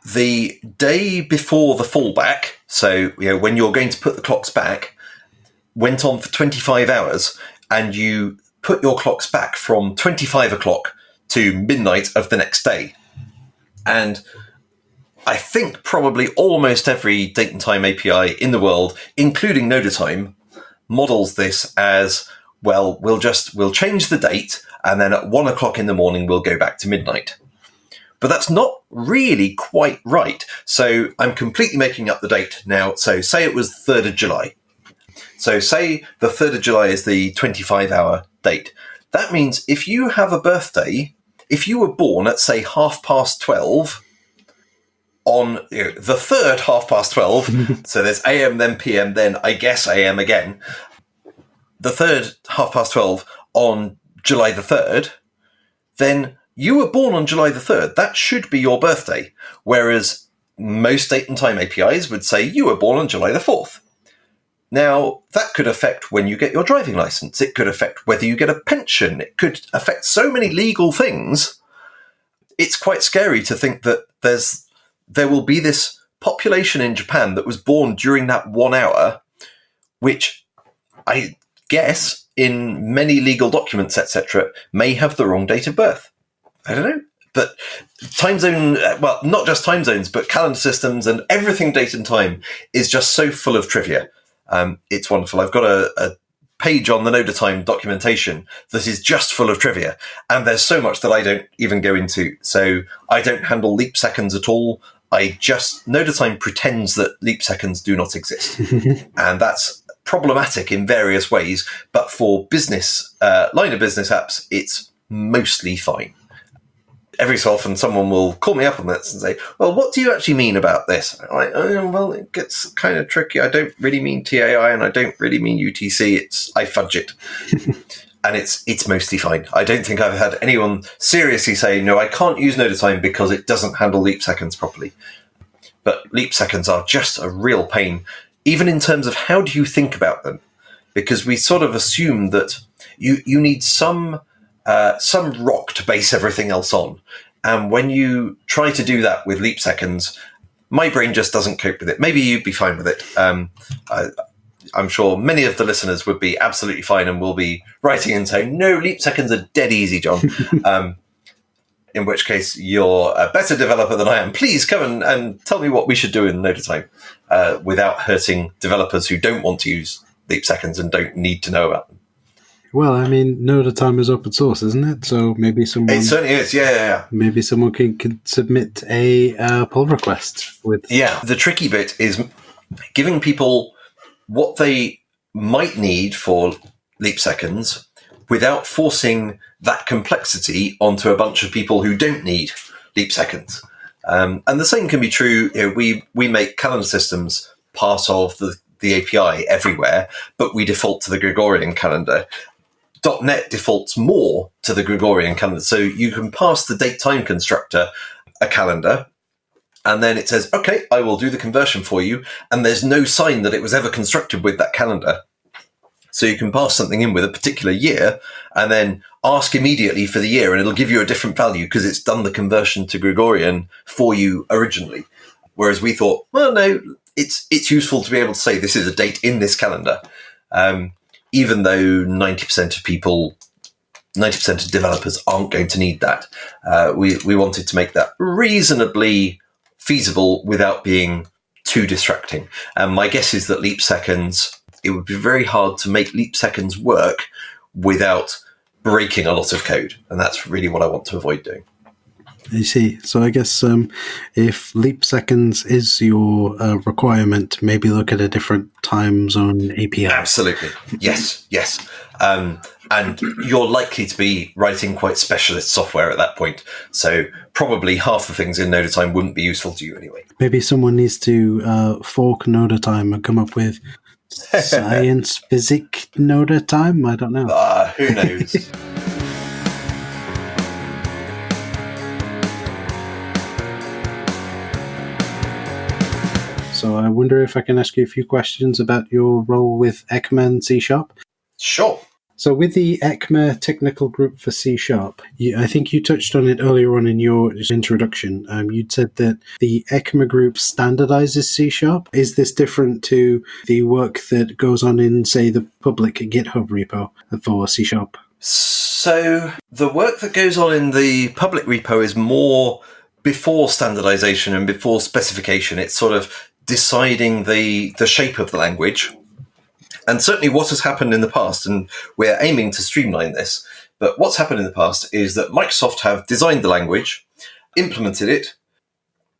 the day before the fallback, so when you're going to put the clocks back, went on for 25 hours, and you put your clocks back from 25 o'clock to midnight of the next day. And I think probably almost every date and time API in the world, including NodaTime, models this as, well, we'll change the date, and then at 1 o'clock in the morning, we'll go back to midnight. But that's not really quite right. So I'm completely making up the date now. So say it was the 3rd of July. So say the 3rd of July is the 25-hour date. That means if you have a birthday, if you were born at, say, 12:30 on the 3rd 12:30, so there's AM, then PM, then I guess AM again, the 3rd 12:30 on July the 3rd, then you were born on July the 3rd. That should be your birthday. Whereas most date and time APIs would say you were born on July the 4th. Now, that could affect when you get your driving license. It could affect whether you get a pension. It could affect so many legal things. It's quite scary to think that there will be this population in Japan that was born during that 1 hour, which I guess in many legal documents, etc., may have the wrong date of birth. I don't know. But time zone, well, not just time zones, but calendar systems and everything date and time is just so full of trivia. It's wonderful. I've got a page on the NodaTime documentation that is just full of trivia. And there's so much that I don't even go into. So I don't handle leap seconds at all. NodaTime pretends that leap seconds do not exist. And that's problematic in various ways, but for business, line of business apps, it's mostly fine. Every so often someone will call me up on this and say, well, what do you actually mean about this? I'm like, oh, well, it gets kind of tricky. I don't really mean TAI and I don't really mean UTC. I fudge it. And it's mostly fine. I don't think I've had anyone seriously say, no, I can't use NodaTime because it doesn't handle leap seconds properly. But leap seconds are just a real pain, even in terms of how do you think about them? Because we sort of assume that you need some rock to base everything else on. And when you try to do that with leap seconds, my brain just doesn't cope with it. Maybe you'd be fine with it. I'm sure many of the listeners would be absolutely fine and will be writing and saying, no, leap seconds are dead easy, John. In which case you're a better developer than I am. Please come and tell me what we should do in NodaTime without hurting developers who don't want to use leap seconds and don't need to know about them. Well, I mean, NodaTime is open source, isn't it? So maybe someone... It certainly is, yeah. Maybe someone can submit a pull request with... Yeah, the tricky bit is giving people what they might need for leap seconds without forcing that complexity onto a bunch of people who don't need leap seconds. And the same can be true. We make calendar systems part of the API everywhere, but we default to the Gregorian calendar. .NET defaults more to the Gregorian calendar. So you can pass the date-time constructor a calendar, and then it says, okay, I will do the conversion for you. And there's no sign that it was ever constructed with that calendar. So you can pass something in with a particular year and then ask immediately for the year, and it'll give you a different value because it's done the conversion to Gregorian for you originally. Whereas we thought, well, no, it's useful to be able to say this is a date in this calendar. Even though 90% of developers aren't going to need that. We wanted to make that reasonably feasible without being too distracting. And my guess is that leap seconds, it would be very hard to make leap seconds work without breaking a lot of code. And that's really what I want to avoid doing. I see. So I guess if leap seconds is your requirement, maybe look at a different time zone API. Absolutely. Yes. And you're likely to be writing quite specialist software at that point. So probably half the things in NodaTime wouldn't be useful to you anyway. Maybe someone needs to fork NodaTime and come up with science physics NodaTime. I don't know. Who knows? So I wonder if I can ask you a few questions about your role with ECMA and C#. Sure. So with the ECMA technical group for C#, I think you touched on it earlier on in your introduction. You'd said that the ECMA group standardizes C#. Is this different to the work that goes on in, say, the public GitHub repo for C#? So the work that goes on in the public repo is more before standardization and before specification. It's sort of deciding the shape of the language. And certainly what has happened in the past, and we're aiming to streamline this, but what's happened in the past is that Microsoft have designed the language, implemented it,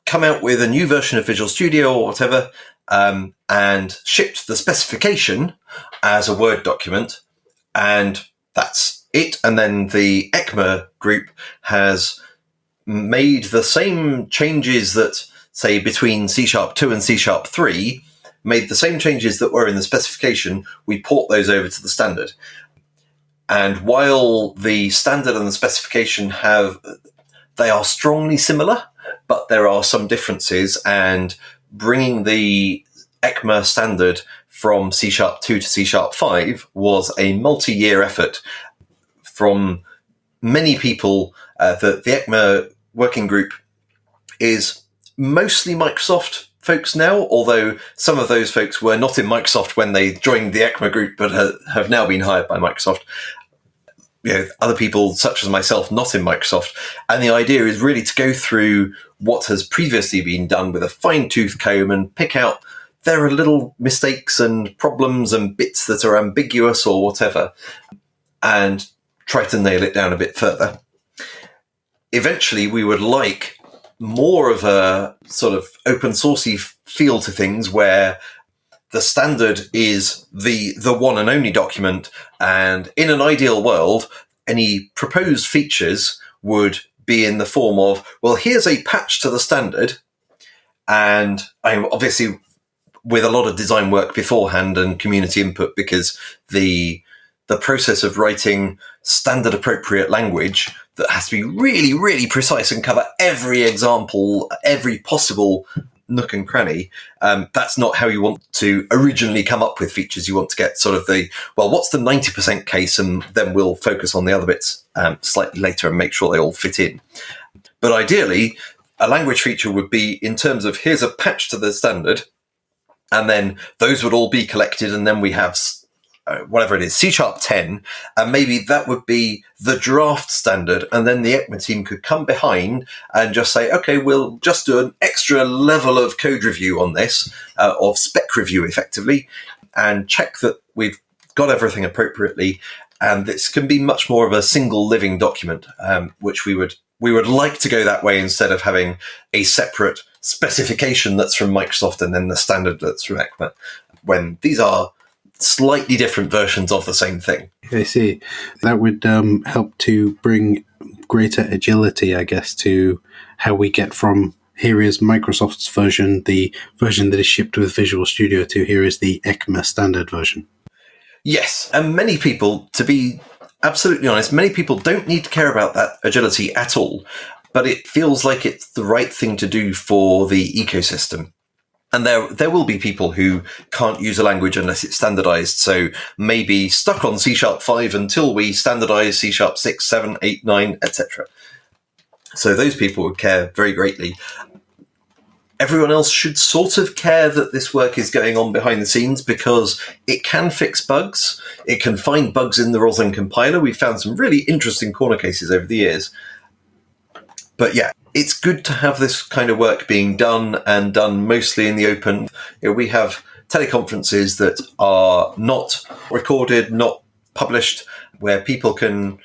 come out with a new version of Visual Studio or whatever, and shipped the specification as a Word document, and that's it. And then the ECMA group has made the same changes that, say, between C#2 and C#3, made the same changes that were in the specification, we port those over to the standard. And while the standard and the specification they are strongly similar, but there are some differences, and bringing the ECMA standard from C#2 to C#5 was a multi-year effort from many people. The ECMA working group is mostly Microsoft folks now, although some of those folks were not in Microsoft when they joined the ECMA group, but have now been hired by Microsoft. Other people such as myself not in Microsoft. And the idea is really to go through what has previously been done with a fine-tooth comb and pick out there are little mistakes and problems and bits that are ambiguous or whatever, and try to nail it down a bit further. Eventually, we would like more of a sort of open sourcey feel to things where the standard is the one and only document, and in an ideal world, any proposed features would be in the form of, well, here's a patch to the standard, and I'm obviously with a lot of design work beforehand and community input, because the process of writing standard appropriate language that has to be really, really precise and cover every example, every possible nook and cranny, that's not how you want to originally come up with features. You want to get sort of what's the 90% case, and then we'll focus on the other bits slightly later and make sure they all fit in. But ideally, a language feature would be in terms of, here's a patch to the standard, and then those would all be collected, and then we have whatever it is, C#10, and maybe that would be the draft standard, and then the ECMA team could come behind and just say, okay, we'll just do an extra level of code review on this, or spec review effectively, and check that we've got everything appropriately, and this can be much more of a single living document, which we would like to go that way, instead of having a separate specification that's from Microsoft and then the standard that's from ECMA, when these are slightly different versions of the same thing. I see. That would help to bring greater agility, I guess, to how we get from, here is Microsoft's version, the version that is shipped with Visual Studio, to here is the ECMA standard version. Yes, and many people, to be absolutely honest, many people don't need to care about that agility at all, but it feels like it's the right thing to do for the ecosystem. And there will be people who can't use a language unless it's standardized, so maybe stuck on C#5 until we standardize C#6, 7, 8, 9, etc. So those people would care very greatly. Everyone else should sort of care that this work is going on behind the scenes, because it can fix bugs. It can find bugs in the Roslyn compiler. We've found some really interesting corner cases over the years. But yeah, it's good to have this kind of work being done, and done mostly in the open. We have teleconferences that are not recorded, not published, where people can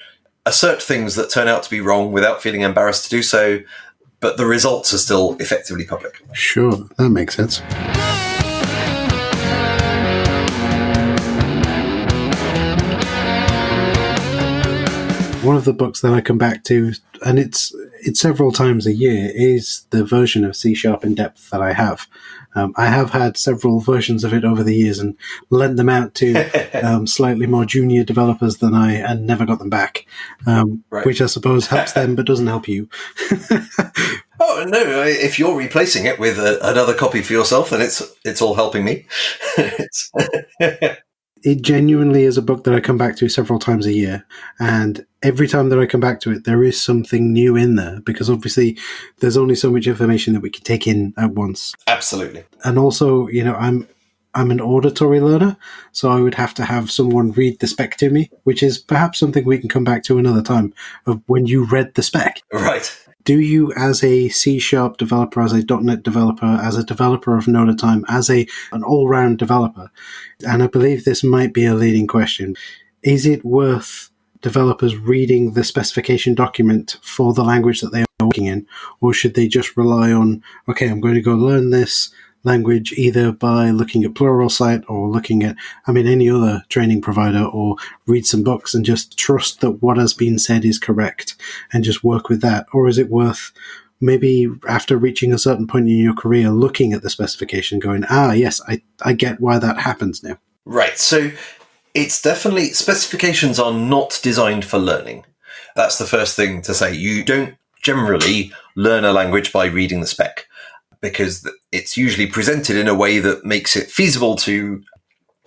assert things that turn out to be wrong without feeling embarrassed to do so, but the results are still effectively public. Sure, that makes sense. One of the books that I come back to, and it's several times a year, is the version of C# in depth that I have. I have had several versions of it over the years and lent them out to slightly more junior developers than I, and never got them back, right. Which I suppose helps them but doesn't help you. Oh, no, if you're replacing it with another copy for yourself, then it's all helping me. It genuinely is a book that I come back to several times a year, and every time that I come back to it, there is something new in there, because obviously there's only so much information that we can take in at once. Absolutely. And also, I'm an auditory learner, so I would have to have someone read the spec to me, which is perhaps something we can come back to another time, of when you read the spec. Right. Do you, as a C# developer, as a .NET developer, as a developer of NodaTime, as an all-round developer, and I believe this might be a leading question, is it worth developers reading the specification document for the language that they are working in, or should they just rely on, okay, I'm going to go learn this language either by looking at Pluralsight or looking at, any other training provider, or read some books and just trust that what has been said is correct and just work with that? Or is it worth, maybe after reaching a certain point in your career, looking at the specification going, yes, I get why that happens now? Right. So it's definitely, specifications are not designed for learning. That's the first thing to say. You don't generally learn a language by reading the spec, because it's usually presented in a way that makes it feasible to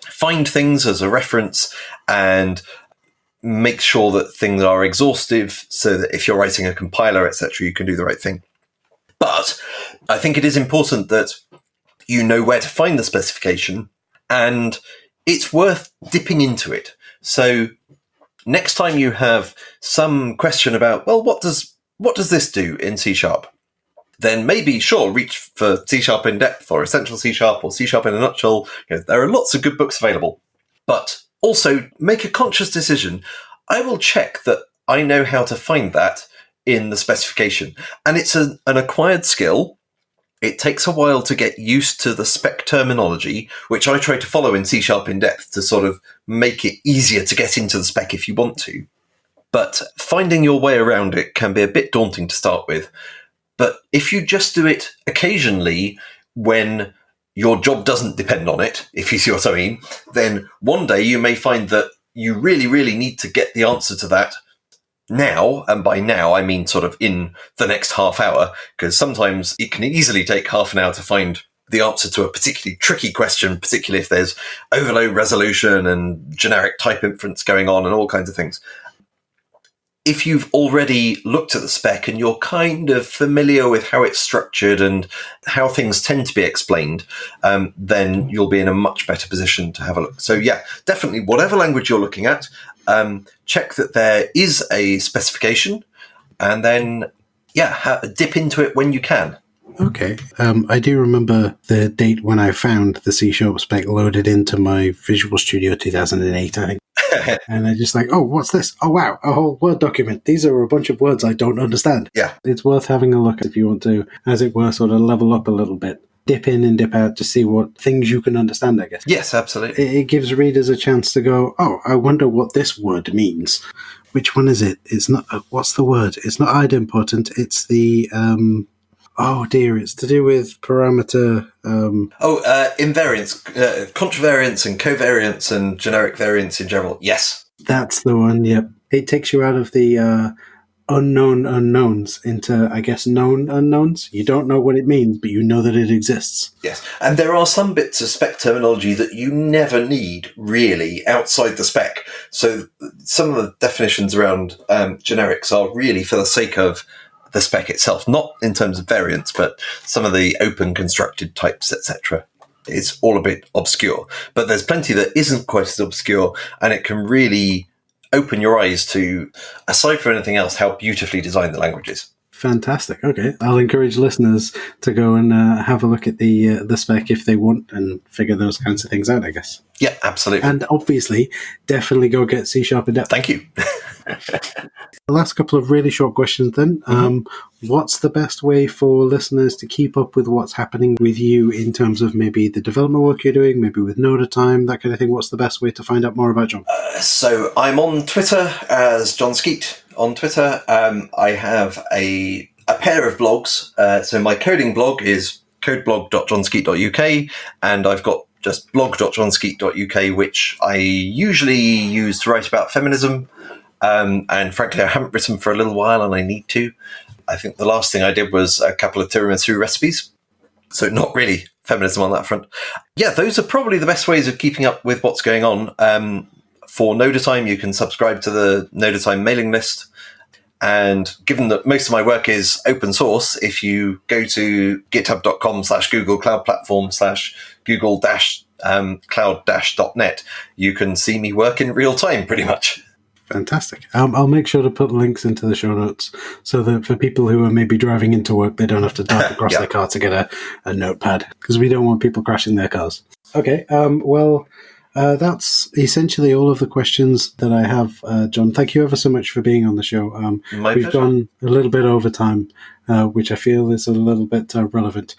find things as a reference and make sure that things are exhaustive, so that if you're writing a compiler, etc., you can do the right thing. But I think it is important that you know where to find the specification, and it's worth dipping into it. So next time you have some question about, well, what does this do in C#? Then maybe, reach for C# in depth, or Essential C# or C# in a nutshell. There are lots of good books available. But also make a conscious decision. I will check that I know how to find that in the specification. And it's an acquired skill. It takes a while to get used to the spec terminology, which I try to follow in C# in depth to sort of make it easier to get into the spec if you want to. But finding your way around it can be a bit daunting to start with. But if you just do it occasionally when your job doesn't depend on it, if you see what I mean, then one day you may find that you really, really need to get the answer to that now, and by now I mean sort of in the next half hour, because sometimes it can easily take half an hour to find the answer to a particularly tricky question, particularly if there's overload resolution and generic type inference going on and all kinds of things. If you've already looked at the spec and you're kind of familiar with how it's structured and how things tend to be explained, then you'll be in a much better position to have a look. So yeah, definitely whatever language you're looking at, check that there is a specification, and then dip into it when you can. Okay. I do remember the date when I found the C# spec loaded into my Visual Studio 2008, I think. And I just like, oh, what's this? Oh, wow, a whole Word document. These are a bunch of words I don't understand. Yeah. It's worth having a look if you want to, as it were, sort of level up a little bit. Dip in and dip out to see what things you can understand, I guess. Yes, absolutely. It gives readers a chance to go, oh, I wonder what this word means. Which one is it? It's not, what's the word? It's not idempotent. It's the, oh dear, it's to do with parameter. Invariance, contravariance and covariance and generic variance in general. Yes. That's the one, yep. It takes you out of the unknown unknowns into, I guess, known unknowns. You don't know what it means, but you know that it exists. Yes. And there are some bits of spec terminology that you never need, really, outside the spec. So some of the definitions around generics are really for the sake of the spec itself, not in terms of variance, but some of the open constructed types, etc. It's all a bit obscure, but there's plenty that isn't quite as obscure, and it can really open your eyes to, aside from anything else, how beautifully designed the language is. Fantastic. Okay, I'll encourage listeners to go and have a look at the spec if they want and figure those kinds of things out, I guess. Yeah, absolutely. And obviously, definitely go get C# in depth. Thank you. The last couple of really short questions then. What's the best way for listeners to keep up with what's happening with you in terms of maybe the development work you're doing, maybe with NodaTime, that kind of thing? What's the best way to find out more about Jon? So I'm on Twitter as Jon Skeet. On Twitter, I have a pair of blogs. So my coding blog is codeblog.jonskeet.uk, and I've got just blog.jonskeet.uk, which I usually use to write about feminism. And frankly, I haven't written for a little while, and I need to. I think the last thing I did was a couple of tiramisu recipes. So not really feminism on that front. Yeah, those are probably the best ways of keeping up with what's going on. For NodaTime, you can subscribe to the NodaTime mailing list. And given that most of my work is open source, if you go to github.com/Google Cloud Platform/Google-Cloud-.net, you can see me work in real time pretty much. Fantastic. I'll make sure to put links into the show notes so that for people who are maybe driving into work, they don't have to dive across their car to get a notepad, because we don't want people crashing their cars. Okay, that's essentially all of the questions that I have, Jon. Thank you ever so much for being on the show. We've gone a little bit over time, which I feel is a little bit relevant.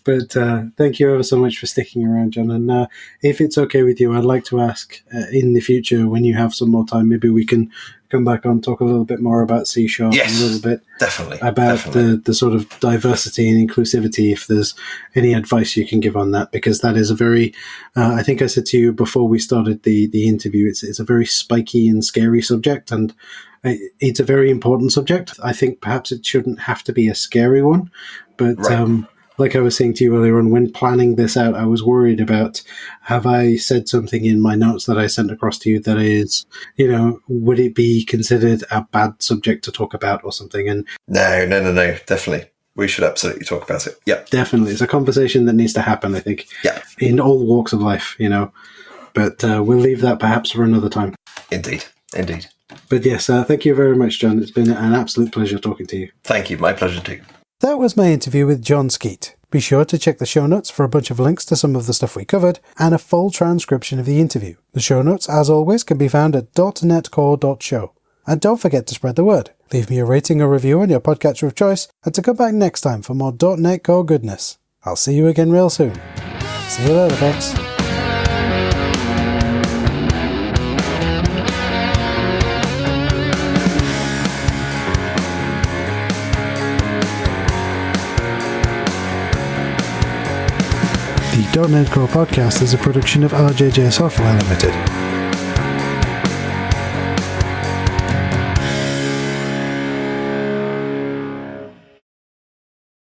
But thank you ever so much for sticking around, Jon. And if it's okay with you, I'd like to ask in the future, when you have some more time, maybe we can come back on, talk a little bit more about C#, yes, a little bit about the sort of diversity and inclusivity, if there's any advice you can give on that, because that is a very, I think I said to you before we started the interview, it's a very spiky and scary subject, and it's a very important subject. I think perhaps it shouldn't have to be a scary one, but right. Like I was saying to you earlier on, when planning this out, I was worried about, have I said something in my notes that I sent across to you that is, would it be considered a bad subject to talk about or something? And No, definitely. We should absolutely talk about it. Yeah. Definitely. It's a conversation that needs to happen, I think. Yeah. In all walks of life, But we'll leave that perhaps for another time. Indeed. But yes, thank you very much, Jon. It's been an absolute pleasure talking to you. Thank you. My pleasure too. That was my interview with Jon Skeet. Be sure to check the show notes for a bunch of links to some of the stuff we covered and a full transcription of the interview. The show notes, as always, can be found at .netcore.show. And don't forget to spread the word. Leave me a rating or review on your podcatcher of choice, and to come back next time for more .NET Core goodness. I'll see you again real soon. See you later, folks. The .NET Core podcast is a production of RJJ Software Limited.